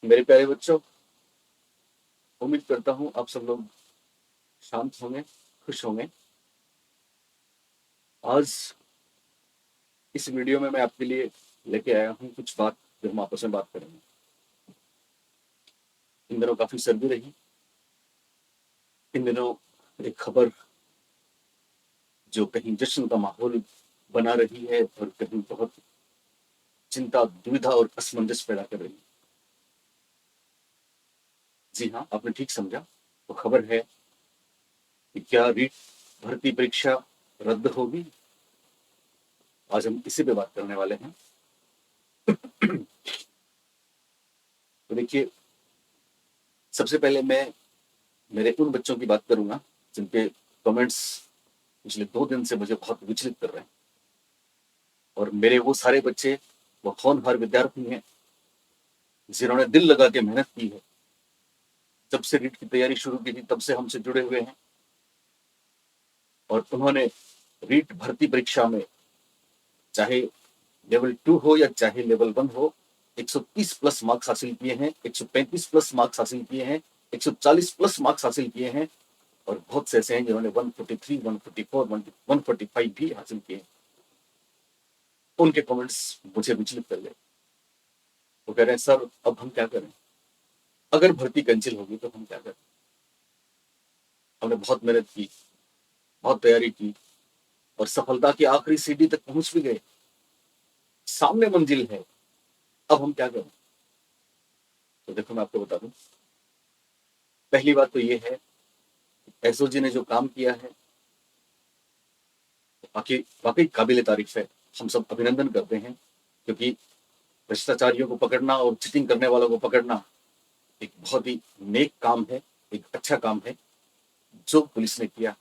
मेरे प्यारे बच्चों, उम्मीद करता हूँ आप सब लोग शांत होंगे, खुश होंगे। आज इस वीडियो में मैं आपके लिए लेके आया हूँ कुछ बात जो हम आपस में बात करेंगे। इन दिनों काफी सर्दी रही। इन दिनों एक खबर जो कहीं जश्न का माहौल बना रही है और कहीं बहुत चिंता, दुविधा और असमंजस पैदा कर रही है। जी हाँ, आपने ठीक समझा। तो खबर है कि क्या रीट भर्ती परीक्षा रद्द होगी। आज हम इसी पे बात करने वाले हैं। तो देखिए, सबसे पहले मैं मेरे उन बच्चों की बात करूंगा जिनके कमेंट्स पिछले 2 दिन से मुझे बहुत विचलित कर रहे हैं। और मेरे वो सारे बच्चे, वो होनहार विद्यार्थी हैं जिन्होंने दिल लगा के मेहनत की है। जब से रीट की तैयारी शुरू की थी तब से हमसे जुड़े हुए हैं और उन्होंने रीट भर्ती परीक्षा में चाहे लेवल 2 हो या चाहे लेवल 1 हो, 130 प्लस मार्क्स हासिल किए हैं, 135 प्लस मार्क्स हासिल किए हैं, 140 प्लस मार्क्स हासिल किए हैं। और बहुत से ऐसे हैं जिन्होंने 143, 144, 145 भी हासिल किए। उनके कमेंट्स मुझे विचलित कर गए। वो कह रहे हैं, सर अब हम क्या करें, अगर भर्ती कैंसिल होगी तो हम क्या करें। हमने बहुत मेहनत की, बहुत तैयारी की और सफलता की आखिरी सीढ़ी तक पहुंच भी गए, सामने मंजिल है, अब हम क्या करें। तो देखो, मैं आपको बता दूं, पहली बात तो ये है, एसओजी ने जो काम किया है वाकई वाकई काबिल तारीफ है। हम सब अभिनंदन करते हैं, क्योंकि भ्रष्टाचारियों को पकड़ना और चीटिंग करने वालों को पकड़ना एक बहुत ही नेक काम है, एक अच्छा काम है जो पुलिस ने किया।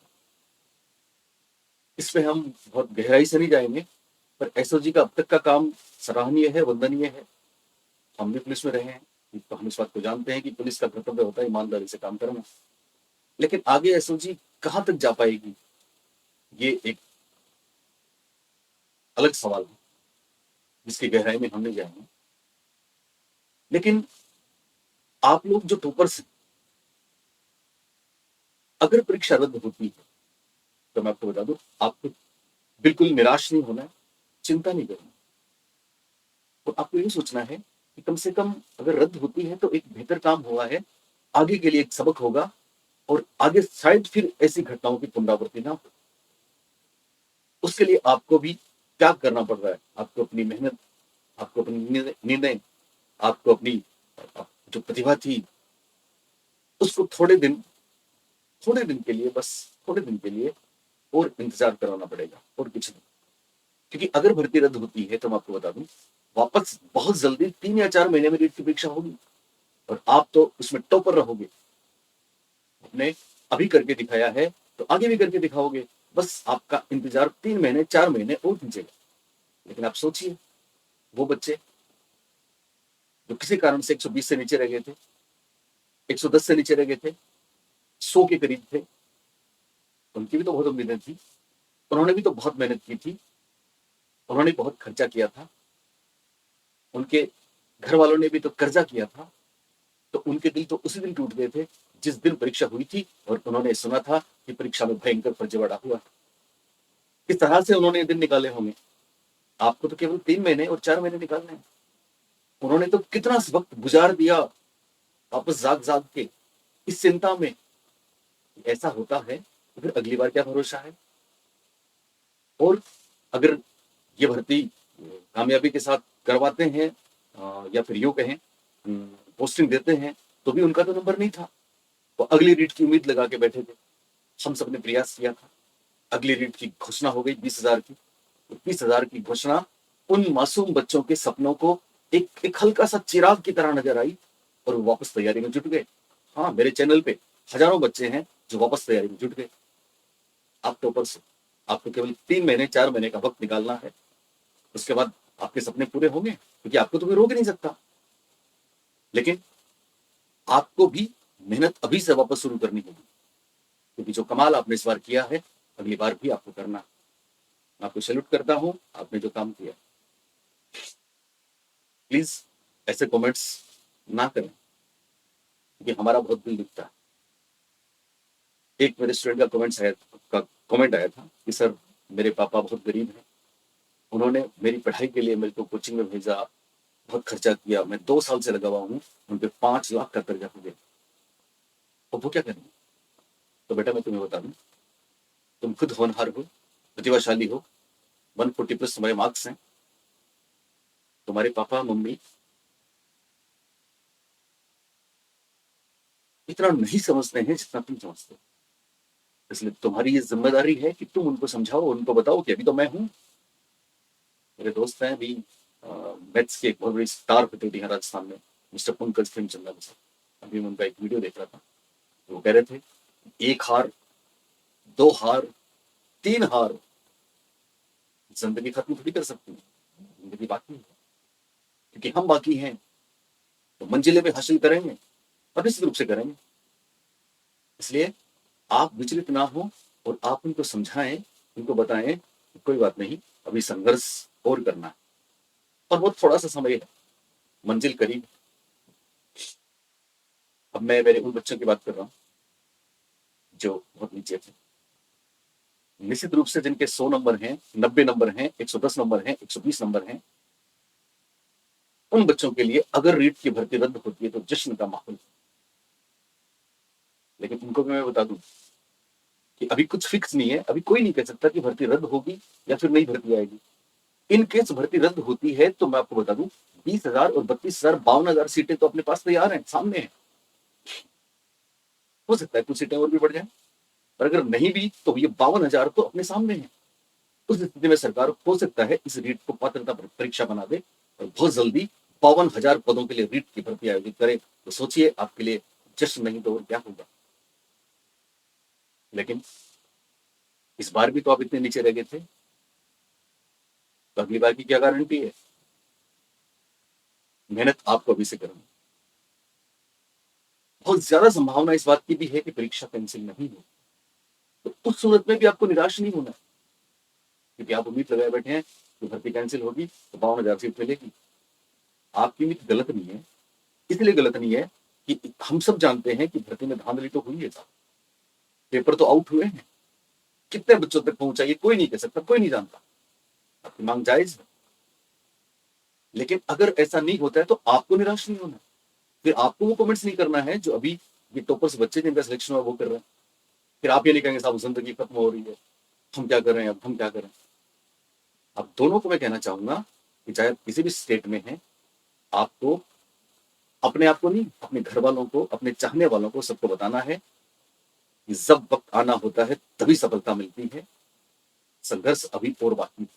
इस पे हम बहुत गहराई से नहीं जाएंगे, पर एसओजी का अब तक का काम सराहनीय है, वंदनीय है। हम भी पुलिस में रहे हैं तो हम इस बात को जानते हैं कि पुलिस का कर्तव्य होता है ईमानदारी से काम करना। लेकिन आगे एसओजी कहां तक जा पाएगी, ये एक अलग सवाल है जिसकी गहराई में हम नहीं जाएंगे। लेकिन आप लोग जो टॉपर्स हैं, अगर परीक्षा रद्द होती है तो मैं आपको बता दूं, आपको बिल्कुल निराश नहीं होना है, चिंता नहीं करना। तो आपको ये सोचना है कि कम से कम अगर रद्द होती है तो एक बेहतर काम हुआ है, आगे के लिए एक सबक होगा और आगे शायद फिर ऐसी घटनाओं की पुनरावृत्ति ना हो। उसके लिए आपको भी त्याग करना पड़ रहा है। आपको अपनी मेहनत, आपको अपनी निर्णय, आपको अपनी जो प्रतिभा थी उसको थोड़े दिन के लिए, बस थोड़े दिन के लिए और इंतजार कराना पड़ेगा और कुछ नहीं। क्योंकि अगर भर्ती रद्द होती है तो मैं आपको बता दूं, वापस बहुत जल्दी 3 या 4 महीने में रीट की परीक्षा होगी और आप तो उसमें टॉपर रहोगे। आपने अभी करके दिखाया है तो आगे भी करके दिखाओगे। बस आपका इंतजार 3 महीने 4 महीने और कीजिएगा। लेकिन आप सोचिए, वो बच्चे जो किसी कारण से 120 से नीचे रह गए थे, 110 से नीचे रह गए थे, 100 के करीब थे, उनकी भी तो बहुत उम्मीदें थी। उन्होंने भी तो बहुत मेहनत की थी, उन्होंने बहुत खर्चा किया था, उनके घर वालों ने भी तो कर्जा किया था। तो उनके दिल तो उसी दिन टूट गए थे जिस दिन परीक्षा हुई थी और उन्होंने सुना था कि परीक्षा में भयंकर फर्जीवाड़ा हुआ। किस तरह से उन्होंने ये दिन निकाले होंगे। आपको तो केवल 3 महीने और 4 महीने निकालने हैं। उन्होंने तो कितना वक्त गुजार दिया वापस जाग जाग के इस चिंता में। ऐसा होता है तो फिर अगली बार क्या भरोसा है। और अगर ये भर्ती कामयाबी के साथ करवाते हैं या फिर यूं कहें पोस्टिंग देते हैं, तो भी उनका तो नंबर नहीं था। वो अगली रीट की उम्मीद लगा के बैठे थे। हम सब ने प्रयास किया था, अगली रीट की घोषणा हो गई 20,000 की। 20,000 की घोषणा उन मासूम बच्चों के सपनों को एक हल्का सा चिराग की तरह नजर आई और वो वापस तैयारी में जुट गए। हाँ, मेरे चैनल पे हजारों बच्चे हैं जो वापस तैयारी में जुट गए। आप टॉपर से आपको केवल 3 महीने 4 महीने का वक्त निकालना है। उसके बाद आपके सपने पूरे होंगे, क्योंकि आपको तो कोई रोक नहीं सकता। लेकिन आपको भी मेहनत अभी से वापस शुरू करनी होगी, क्योंकि जो कमाल आपने इस बार किया है अगली बार भी आपको करना है। मैं आपको सैल्यूट करता हूं, आपने जो काम किया। प्लीज ऐसे कमेंट्स ना करें, क्योंकि हमारा बहुत दिल दुखता है। एक मेरे स्टूडेंट का कमेंट आया था कि सर, मेरे पापा बहुत गरीब हैं, उन्होंने मेरी पढ़ाई के लिए मेरे को कोचिंग में भेजा, बहुत खर्चा किया, मैं 2 साल से लगा हुआ हूँ, उन पे 5 लाख का कर्जा हो गया, और वो क्या करेंगे? तो बेटा मैं तुम्हें बता दूं, तुम खुद होनहार हो, प्रतिभाशाली हो, 140+ तुम्हारे मार्क्स हैं, तुम्हारे पापा मम्मी इतना नहीं समझते हैं जितना तुम समझते हो। इसलिए तुम्हारी ये जिम्मेदारी है कि तुम उनको समझाओ, उनको बताओ कि अभी तो मैं हूं। मेरे दोस्त हैं अभी, मैथ्स के एक बहुत बड़ी स्टार फैकल्टी है राजस्थान में, मिस्टर पंकज प्रेमचंद्र सर। अभी मैं उनका एक वीडियो देख रहा था, वो कह रहे थे, एक हार, दो हार, तीन हार जिंदगी खत्म थोड़ी कर सकती है, जिंदगी बाकी है, क्योंकि हम बाकी हैं, तो मंजिलें भी हासिल करेंगे और निश्चित रूप से करेंगे। इसलिए आप विचलित ना हो, और आप उनको समझाएं, उनको बताएं, कोई बात नहीं, अभी संघर्ष और करना है, और वो थोड़ा सा समय है, मंजिल करीब। अब मैं मेरे उन बच्चों की बात कर रहा हूँ जो बहुत नीचे थे, निश्चित रूप से जिनके 100 नंबर हैं, 90 नंबर हैं, 110 नंबर हैं, 120 नंबर हैं, उन बच्चों के लिए अगर रीट की भर्ती रद्द होती है तो जश्न का माहौल। लेकिन उनको भी मैं बता दूं कि अभी कुछ फिक्स नहीं है, अभी कोई नहीं कह सकता कि भर्ती रद्द होगी या फिर नहीं भर्ती आएगी। इन केस भर्ती रद्द होती है तो मैं आपको बता दूं, 20,000 और 32,000, 52,000 सीटें तो अपने पास तैयार हैं, सामने है। हो सकता है कुछ सीटें और भी बढ़ जाए, पर अगर नहीं भी तो ये 52,000 तो अपने सामने है। उस स्थिति में सरकार हो सकता है इस रीट को पात्रता परीक्षा बना दे और बहुत जल्दी 52,000 पदों के लिए रीट की भर्ती आयोजित करे। तो सोचिए, आपके लिए जश्न नहीं तो और क्या होगा। लेकिन इस बार भी तो आप इतने नीचे रह गए थे, तो अगली बार की क्या गारंटी है? मेहनत आपको अभी से करनी। बहुत ज्यादा संभावना इस बात की भी है कि परीक्षा कैंसिल नहीं हो, तो उस सूरत में भी आपको निराश नहीं होना, क्योंकि आप उम्मीद लगाए बैठे हैं कि भर्ती कैंसिल होगी तो 52,000 सीट मिलेगी। आपकी उम्मीद गलत नहीं है, इसलिए गलत नहीं है कि हम सब जानते हैं कि भर्ती में धांधली तो हुई है, पेपर तो आउट हुए हैं, कितने बच्चों तक पहुंचा ये कोई नहीं कह सकता, कोई नहीं जानता। आपकी मांग जायज है, लेकिन अगर ऐसा नहीं होता है तो आपको निराश नहीं होना। फिर आपको वो कमेंट्स नहीं करना है जो अभी ये टॉपर्स बच्चे जिनका सिलेक्शन हुआ वो कर रहे हैं। फिर आप ये नहीं कहेंगे साहब जिंदगी खत्म हो रही है, हम क्या करें, अब हम क्या करें। अब दोनों को मैं कहना चाहूंगा कि चाहे किसी भी स्टेट में है, आपको अपने आप को नहीं, अपने घर वालों को, अपने चाहने वालों को, सबको बताना है कि जब वक्त आना होता है तभी सफलता मिलती है, संघर्ष अभी और बाकी है।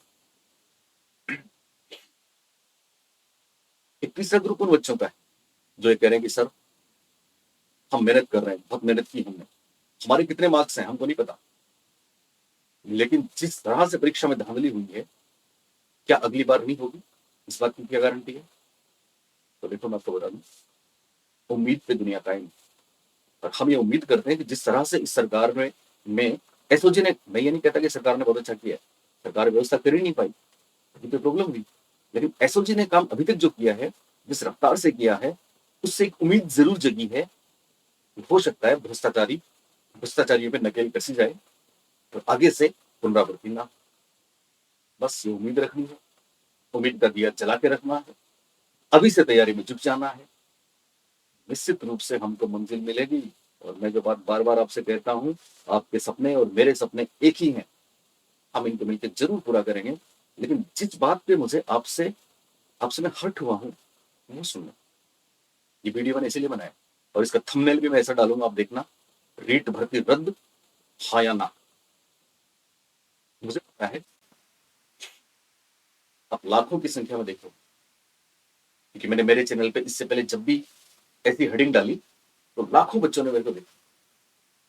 एक तीसरा ग्रुप उन बच्चों का है जो ये कह रहे हैं कि सर, हम मेहनत कर रहे हैं, बहुत मेहनत की हमने, हमारे कितने मार्क्स हैं हमको नहीं पता, लेकिन जिस तरह से परीक्षा में धांधली हुई है, क्या अगली बार नहीं होगी? इस बात की क्या गारंटी है? तो देखो मैं आपको बता दूं, उम्मीद पे दुनिया कायम। और हम ये उम्मीद करते हैं कि जिस तरह से इस सरकार में एसओजी ने, मैं ये नहीं कहता कि सरकार ने बहुत अच्छा किया है, सरकार व्यवस्था कर ही नहीं पाई, अभी तो प्रॉब्लम हुई, लेकिन एसओजी ने काम अभी तक जो किया है, जिस रफ्तार से किया है, उससे एक उम्मीद जरूर जगी है कि हो सकता है भ्रष्टाचारियों पर नकेल कसी जाए और आगे से पुनरावृत्ति ना। बस ये उम्मीद रखनी है, उम्मीद का दिया जला के रखना है, अभी से तैयारी में जुट जाना है, निश्चित रूप से हमको मंजिल मिलेगी। और मैं जो बात बार बार आपसे कहता हूं, आपके सपने और मेरे सपने एक ही हैं, हम इनको मिलकर जरूर पूरा करेंगे। लेकिन जिस बात पे मुझे आपसे आपसे मैं हर्ट हुआ हूं वो सुनना। ये वीडियो मैंने इसीलिए बनाया, और इसका थंबनेल भी मैं ऐसा डालूंगा, आप देखना, रीट भर्ती रद्द, हाँ या ना। मुझे पता है आप लाखों की संख्या में देखो, क्योंकि मैंने मेरे चैनल पे इससे पहले जब भी ऐसी हेडिंग डाली तो लाखों बच्चों ने मेरे को देखा।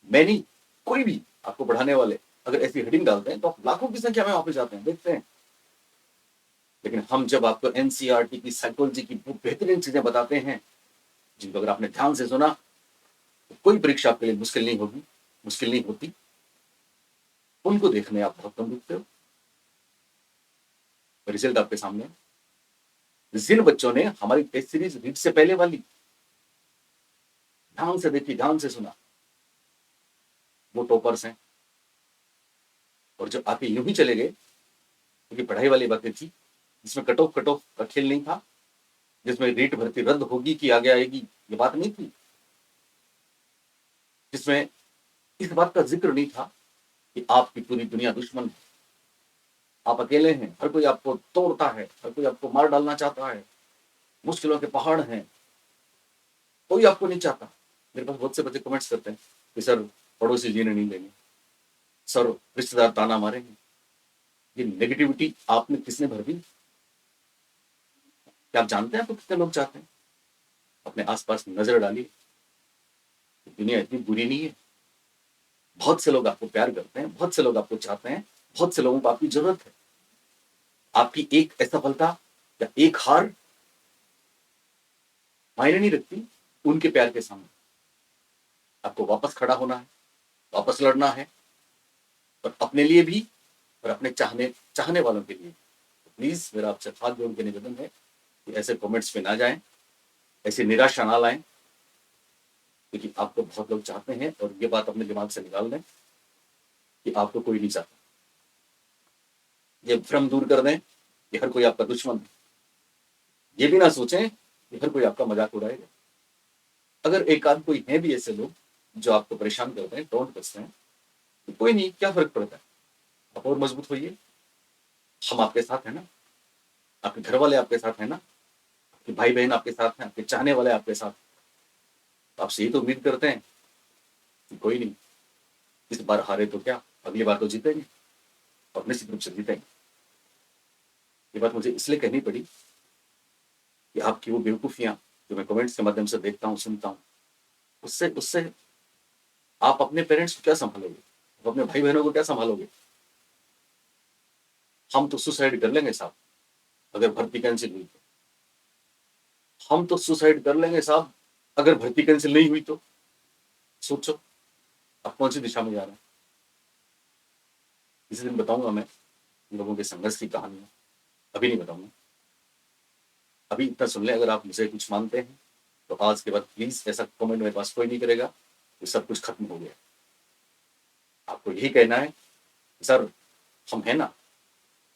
मैं नहीं, कोई भी आपको पढ़ाने वाले अगर ऐसी हेडिंग डालते हैं तो आप लाखों की संख्या में वापस जाते हैं, देखते हैं। लेकिन हम जब आपको एनसीईआरटी की, साइकोलॉजी की वो बेहतरीन चीजें बताते हैं, जिनको अगर आपने ध्यान से सुना तो कोई परीक्षा आपके लिए मुश्किल नहीं होगी, मुश्किल नहीं होती, उनको देखने आप बहुत कम रुकते हो। रिजल्ट आपके सामने है। जिन बच्चों ने हमारी टेस्ट सीरीज रीट से पहले वाली ध्यान से देखिए, ध्यान से सुना, वो टॉपर्स हैं। और जो आके यूं ही चले गए, क्योंकि पढ़ाई वाली बातें थी, जिसमें कट ऑफ का खेल नहीं था, जिसमें रीट भर्ती रद्द होगी कि आगे आएगी ये बात नहीं थी, जिसमें इस बात का जिक्र नहीं था कि आपकी पूरी दुनिया दुश्मन है, आप अकेले हैं, हर कोई आपको तोड़ता है, हर कोई आपको मार डालना चाहता है, मुश्किलों के पहाड़ हैं, कोई आपको नहीं चाहता। मेरे पास बहुत से बच्चे कमेंट्स करते हैं कि सर पड़ोसी जीने नहीं देंगे, सर रिश्तेदार ताना मारेंगे। ये नेगेटिविटी आप में किसने भर दी? क्या आप जानते हैं आपको कितने लोग चाहते हैं? अपने आसपास नजर डालिए, दुनिया इतनी बुरी नहीं है। बहुत से लोग आपको प्यार करते हैं, बहुत से लोग आपको चाहते हैं, बहुत से लोगों को आपकी जरूरत है। आपकी एक असफलता या एक हार मायने नहीं रखती उनके प्यार के सामने। आपको वापस खड़ा होना है, वापस लड़ना है, और अपने लिए भी और अपने चाहने वालों के लिए। तो प्लीज मेरा आपसे हाथ जोड़ के निवेदन है कि ऐसे कमेंट्स पे ना जाएं, ऐसी निराशा ना लाएं, क्योंकि आपको बहुत लोग चाहते हैं। और ये बात अपने दिमाग से निकाल दें कि आपको कोई नहीं चाहता। ये भ्रम दूर कर दें कि हर कोई आपका दुश्मन है। ये भी ना सोचें कि हर कोई आपका मजाक उड़ाएगा। अगर एक आध कोई है भी ऐसे लोग जो आपको परेशान करते हैं, टोंट कसते हैं, तो कोई नहीं, क्या फर्क पड़ता है, आप और मजबूत होइए। हम आपके साथ हैं ना, आपके घर वाले आपके साथ हैं ना, आपके भाई बहन आपके साथ हैं, आपके चाहने वाले आपके साथ। तो आपसे यही तो उम्मीद करते हैं कि कोई नहीं, इस बार हारे तो क्या, अगली बार तो जीतेंगे, और निश्चित रूप से जीतेंगे। ये बात मुझे इसलिए कहनी पड़ी कि आपकी वो बेवकूफियां जो मैं कमेंट्स के माध्यम से देखता हूँ, सुनता हूँ, उससे उससे आप अपने पेरेंट्स को क्या संभालोगे, आप अपने भाई बहनों को क्या संभालोगे? हम तो सुसाइड कर लेंगे साहब अगर भर्ती कैंसिल हुई तो। हम तो सुसाइड कर लेंगे साहब अगर भर्ती कैंसिल नहीं हुई तो। सोचो आप कौन सी दिशा में जा रहे हैं। किसी दिन बताऊंगा मैं लोगों के संघर्ष की कहानियां, अभी नहीं बताऊंगा। अभी इतना सुन ले, अगर आप मुझे कुछ मानते हैं तो आज के बाद प्लीज ऐसा कमेंट मेरे पास कोई नहीं करेगा कि सब कुछ खत्म हो गया। आपको यही कहना है, सर हम हैं ना,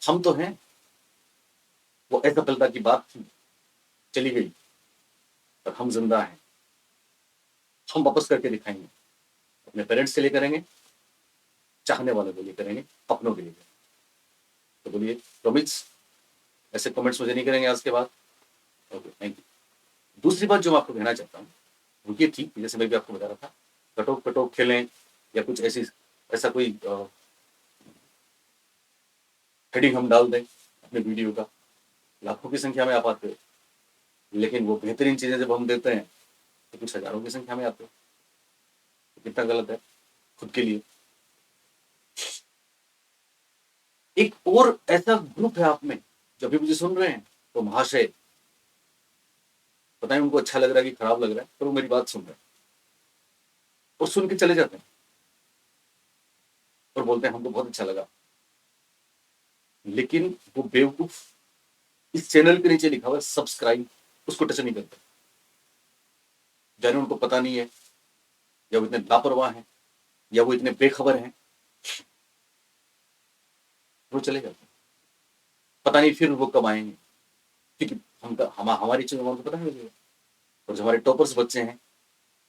हम तो हैं। वो असफलता की बात थी, चली गई, पर हम जिंदा हैं। हम वापस करके दिखाएंगे, अपने पेरेंट्स के लिए करेंगे, चाहने वालों के लिए करेंगे, अपनों के लिए करेंगे। तो बोलिए प्रॉमिस, ऐसे कमेंट्स मुझे नहीं करेंगे आज के बाद। Okay, thank you. दूसरी बात जो मैं आपको कहना चाहता हूँ वो ये थी, जैसे मैं भी आपको बता रहा था, कटोक खेलें या कुछ ऐसी ऐसा कोई हेडिंग हम डाल दें अपने वीडियो का, लाखों की संख्या में आप आते हो, लेकिन वो बेहतरीन चीजें जब हम देते हैं तो कुछ हजारों की संख्या में आते हो। तो कितना गलत है खुद के लिए। एक और ऐसा ग्रुप है आप में जो अभी मुझे सुन रहे हैं, तो महाशय, पता है उनको अच्छा लग रहा है कि खराब लग रहा है, पर वो मेरी बात सुन रहे हैं और सुन के चले जाते हैं और बोलते हैं हमको बहुत अच्छा लगा। लेकिन वो बेवकूफ इस चैनल के नीचे लिखा हुआ है सब्सक्राइब, उसको टच नहीं करते। जाने उनको पता नहीं है, या वो इतने लापरवाह हैं, या वो इतने बेखबर हैं, वो चले जाते हैं। पता नहीं फिर वो कब आएंगे, क्योंकि हमारी चीजों को पता नहीं लगेगा। और जो हमारे टॉपर्स बच्चे हैं,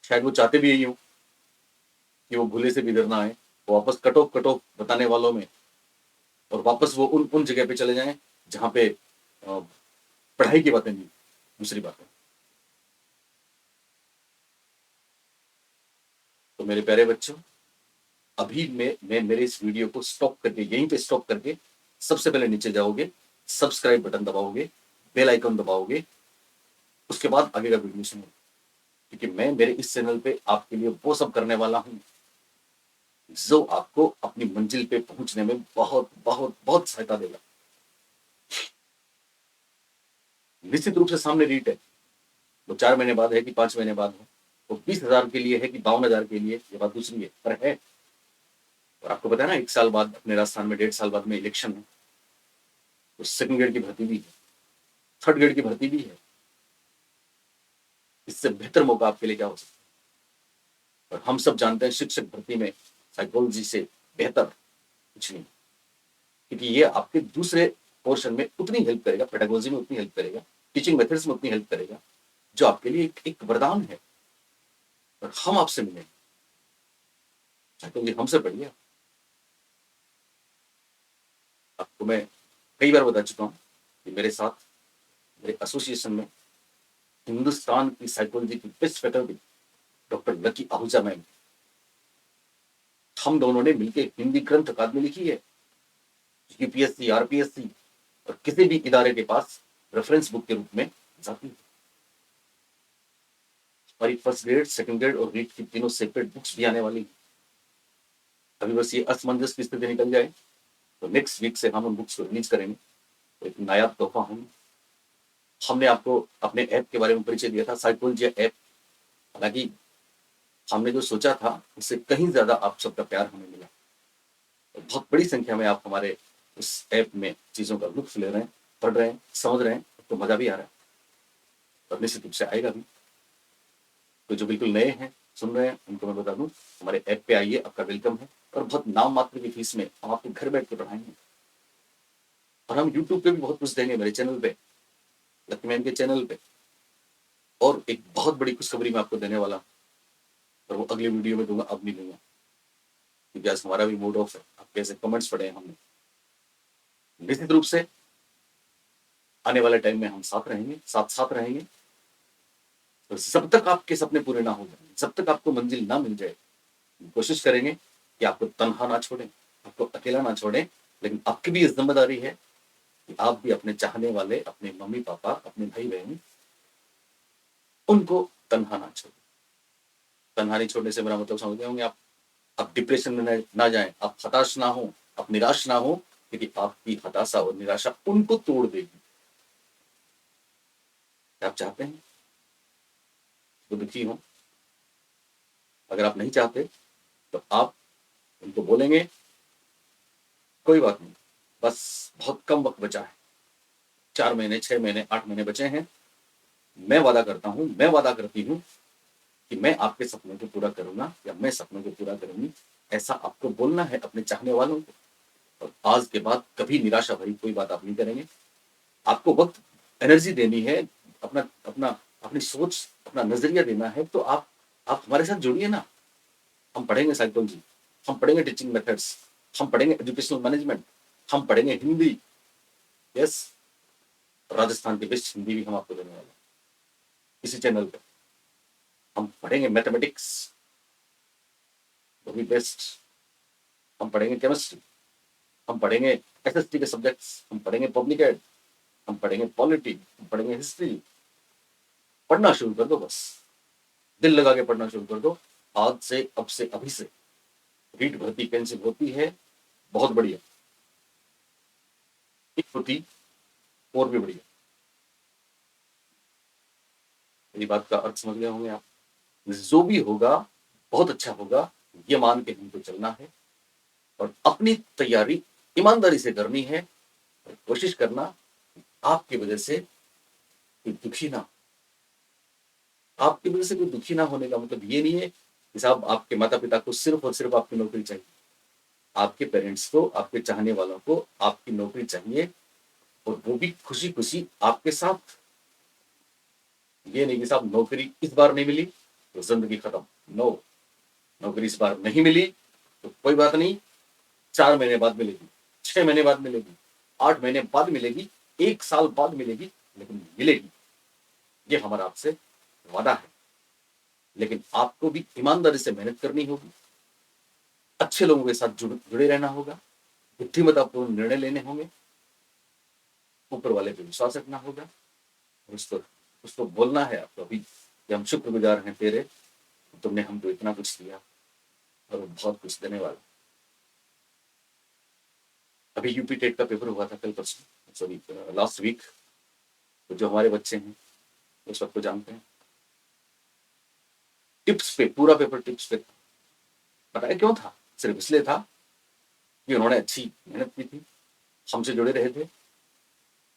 शायद वो चाहते भी यही हो कि वो भूले से भी इधर ना आए, वो वापस कट ऑफ बताने वालों में, और वापस वो उन जगह पे चले जाएं जहां पे पढ़ाई की बातें नहीं, दूसरी बातें। तो मेरे प्यारे बच्चों, अभी मैं मेरे इस वीडियो को स्टॉप करके, यहीं पे स्टॉप करके, सबसे पहले नीचे जाओगे, सब्सक्राइब बटन दबाओगे, बेल आइकन दबाओगे, उसके बाद आगे का वीडियो सुनो। क्योंकि मैं मेरे इस चैनल पे आपके लिए वो सब करने वाला हूं जो आपको अपनी मंजिल पे पहुंचने में बहुत बहुत बहुत सहायता देगा। निश्चित रूप से सामने रीट है, वो 4 महीने बाद है कि 5 महीने बाद है, वो 20,000 के लिए है कि 52,000 के लिए, ये बात दूसरी है, पर है। और आपको पता है ना, 1 साल बाद अपने राजस्थान में, 1.5 साल बाद में इलेक्शन है, तो सेकंड ग्रेड की भर्ती भी है, थर्ड ग्रेड की भर्ती भी है। इससे बेहतर मौका आपके लिए क्या हो सकता है? और हम सब जानते हैं शिक्षक भर्ती में साइकोलॉजी से बेहतर कुछ नहीं, क्योंकि ये आपके दूसरे पोर्शन में उतनी हेल्प करेगा, पेडागोजी में उतनी हेल्प करेगा, टीचिंग मेथड्स में उतनी हेल्प करेगा, जो आपके लिए एक वरदान है। और हम आपसे मिले, साइकोलॉजी हमसे पढ़िए। आपको मैं कई बार बता चुका हूँ कि मेरे साथ मेरे एसोसिएशन में हिंदुस्तान की साइकोलॉजी की best faculty doctor lucky Ahuja ma'am, हम दोनों ने मिलकर हिंदी ग्रंथ अकादमी लिखी है। यूपीएससी, आरपीएससी और किसी भी इदारे के पास रेफरेंस बुक के रूप में जाती है। हमारी फर्स्ट ग्रेड, सेकंड ग्रेड और रीट की तीनों सेपरेट बुक्स भी आने वाली है। अभी बस ये असमंजस की स्थिति निकल जाए तो नेक्स्ट वीक से हम उन बुक्स को रिलीज करेंगे। तो एक नायाब तोहफा होंगे। हमने आपको अपने ऐप के बारे में परिचय दिया था, साइकोलॉजी ऐप। हालांकि हमने जो सोचा था उससे कहीं ज्यादा आप सबका प्यार हमें मिला। बहुत बड़ी संख्या में आप हमारे उस ऐप में चीजों का लुत्फ ले रहे हैं, पढ़ रहे हैं, समझ रहे हैं, तो मजा भी आ रहा है और निश्चित रूप से आएगा भी। तो जो बिल्कुल नए हैं, सुन रहे हैं, उनको मैं बता दूं, हमारे ऐप पे आइए, आपका वेलकम है। और बहुत नाम मात्र की फीस में हम आपको घर बैठ के पढ़ाएंगे। और हम यूट्यूब पे भी बहुत कुछ देंगे, मेरे चैनल पे, लकी मैन के चैनल पे। और एक बहुत बड़ी खुशखबरी मैं आपको देने वाला हूँ, और वो अगली वीडियो में दूंगा, अब नहीं दूंगा, क्योंकि आज हमारा भी मूड ऑफ है। आपके ऐसे कमेंट्स पढ़े हैं हमने। निश्चित रूप से आने वाले टाइम में हम साथ रहेंगे, साथ साथ रहेंगे। तो जब तक आपके सपने पूरे ना हो जाए, जब तक आपको मंजिल ना मिल जाए, कोशिश करेंगे कि आपको तनहा ना छोड़ें, आपको अकेला ना छोड़ें। लेकिन आपकी भी ये जिम्मेदारी है कि आप भी अपने चाहने वाले, अपने मम्मी पापा, अपने भाई बहन, उनको तनहा ना छोड़ें। तनहा नहीं छोड़ने से मेरा मतलब समझ गए होंगे आप डिप्रेशन में ना जाएं, आप हताश ना हो, आप निराश ना हो, क्योंकि आपकी हताशा और निराशा उनको तोड़ देगी। आप चाहते हैं तो दुखी हो? अगर आप नहीं चाहते तो आप उनको बोलेंगे कोई बात नहीं, बस बहुत कम वक्त बचा है, 4 महीने, 6 महीने, 8 महीने बचे हैं। मैं वादा करता हूं, मैं वादा करती हूं कि मैं आपके सपनों को पूरा करूंगा, या मैं सपनों को पूरा करूंगी। ऐसा आपको बोलना है अपने चाहने वालों को। और आज के बाद कभी निराशा भरी कोई बात आप नहीं करेंगे। आपको वक्त, एनर्जी देनी है, अपना अपना अपनी सोच, अपना नजरिया देना है। तो आप हमारे साथ जुड़िए ना। हम पढ़ेंगे साइकोलॉजी, हम पढ़ेंगे टीचिंग मेथड्स, हम पढ़ेंगे एजुकेशनल मैनेजमेंट, हम पढ़ेंगे हिंदी। यस, राजस्थान की बेस्ट हिंदी भी हम आपको देने वाले हैं इसी चैनल पे। हम पढ़ेंगे मैथमेटिक्स, वो भी बेस्ट। हम पढ़ेंगे केमिस्ट्री, हम पढ़ेंगे एसएसटी के सब्जेक्ट्स, हम पढ़ेंगे पब्लिक एड, हम पढ़ेंगे पॉलिटी, हम पढ़ेंगे हिस्ट्री। पढ़ना शुरू कर दो, बस दिल लगा के पढ़ना शुरू कर दो। आज से, अब से, अभी से रीट भर्ती कैंसिल होती है, बहुत बढ़िया। एक होती और भी बढ़िया। मेरी बात का अर्थ समझ गए होंगे आप। जो भी होगा बहुत अच्छा होगा, ये मान के हमको चलना है। और अपनी तैयारी ईमानदारी से करनी है। और कोशिश करना आपकी वजह से कोई दुखी ना, आपकी वजह से कोई दुखी ना होने का मतलब ये नहीं है कि साहब आपके माता पिता को सिर्फ और सिर्फ आपकी नौकरी चाहिए। आपके पेरेंट्स को, आपके चाहने वालों को आपकी नौकरी चाहिए, और वो भी खुशी खुशी आपके साथ। ये नहीं कि साहब नौकरी इस बार नहीं मिली तो जिंदगी खत्म। नो, नौकरी इस बार नहीं मिली तो कोई बात नहीं, 4 महीने बाद मिलेगी, 6 महीने बाद मिलेगी, 8 महीने बाद मिलेगी, 1 साल बाद मिलेगी, लेकिन मिलेगी। ये हमारा आपसे वादा है। लेकिन आपको भी ईमानदारी से मेहनत करनी होगी, अच्छे लोगों के साथ जुड़े रहना होगा, बुद्धिमत्तापूर्ण निर्णय लेने होंगे, ऊपर वाले पे विश्वास रखना होगा। उसको उसको बोलना है आपको अभी कि हम शुक्रगुजार हैं तेरे, तुमने हमको इतना कुछ दिया, और वो बहुत कुछ देने वाला। अभी यूपी टेट का पेपर हुआ था कल परसों, सॉरी लास्ट वीक। तो जो हमारे बच्चे हैं उस वक्त को जानते हैं, टिप्स पे, पूरा पेपर टिप्स पे था। पता है क्यों था? सिर्फ इसलिए था कि उन्होंने अच्छी मेहनत की थी, हमसे जुड़े रहे थे,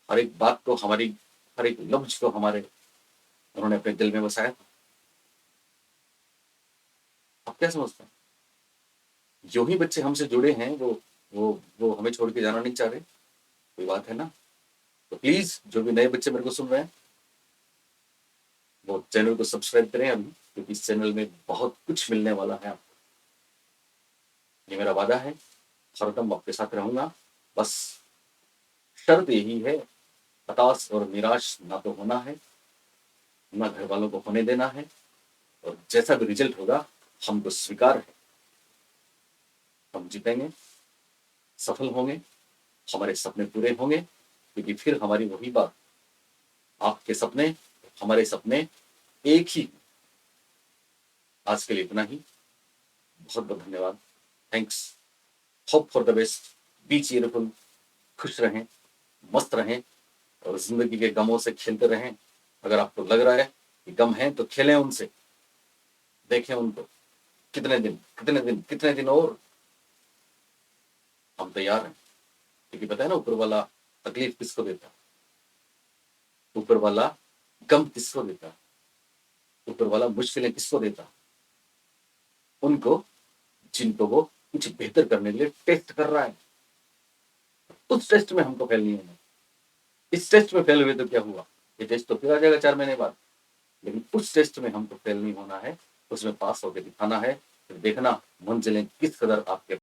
हर एक बात को, हमारी हर एक लफ्ज को हमारे उन्होंने अपने दिल में बसाया था। आप क्या समझते हैं? जो ही बच्चे हमसे जुड़े हैं वो हमें छोड़ के जाना नहीं चाह रहे, कोई बात है ना? तो प्लीज़ जो भी नए बच्चे मेरे को सुन रहे हैं, वो चैनल को सब्सक्राइब करें अभी, क्योंकि इस चैनल में बहुत कुछ मिलने वाला है आपको। ये मेरा वादा है, हरदम आपके साथ रहूँगा। बस शर्त यही है, हताश और निराश ना तो होना है, ना घर वालों को होने देना है, और जैसा भी रिजल्ट होगा हमको स्वीकार है। हम जीतेंगे, सफल होंगे, हमारे सपने पूरे होंगे, क्योंकि फिर हमारी वही बात, आपके सपने, हमारे सपने एक ही। आज के लिए इतना ही। बहुत बहुत धन्यवाद। Thanks. Hope for the best. Be cheerful. खुश रहें, मस्त रहें, और जिंदगी के गमों से खेलते रहें। अगर आपको लग रहा है कि गम है तो खेलें उनसे, देखें उनको। कितने दिन और हम तैयार हैं, क्योंकि पता है ना ऊपर वाला तकलीफ किसको देता है, ऊपर वाला गम किसको देता है, ऊपर वाला मुश्किलें किसको देता है? उनको, जिनको वो कुछ बेहतर करने के लिए टेस्ट कर रहा है। उस टेस्ट में हमको फेल नहीं होना। इस टेस्ट में फेल हुए तो क्या हुआ, ये टेस्ट तो फिर आ जाएगा 4 महीने बाद। लेकिन उस टेस्ट में हमको फेल नहीं होना है, उसमें पास होकर दिखाना है। फिर देखना मंजिलें किस कदर आपके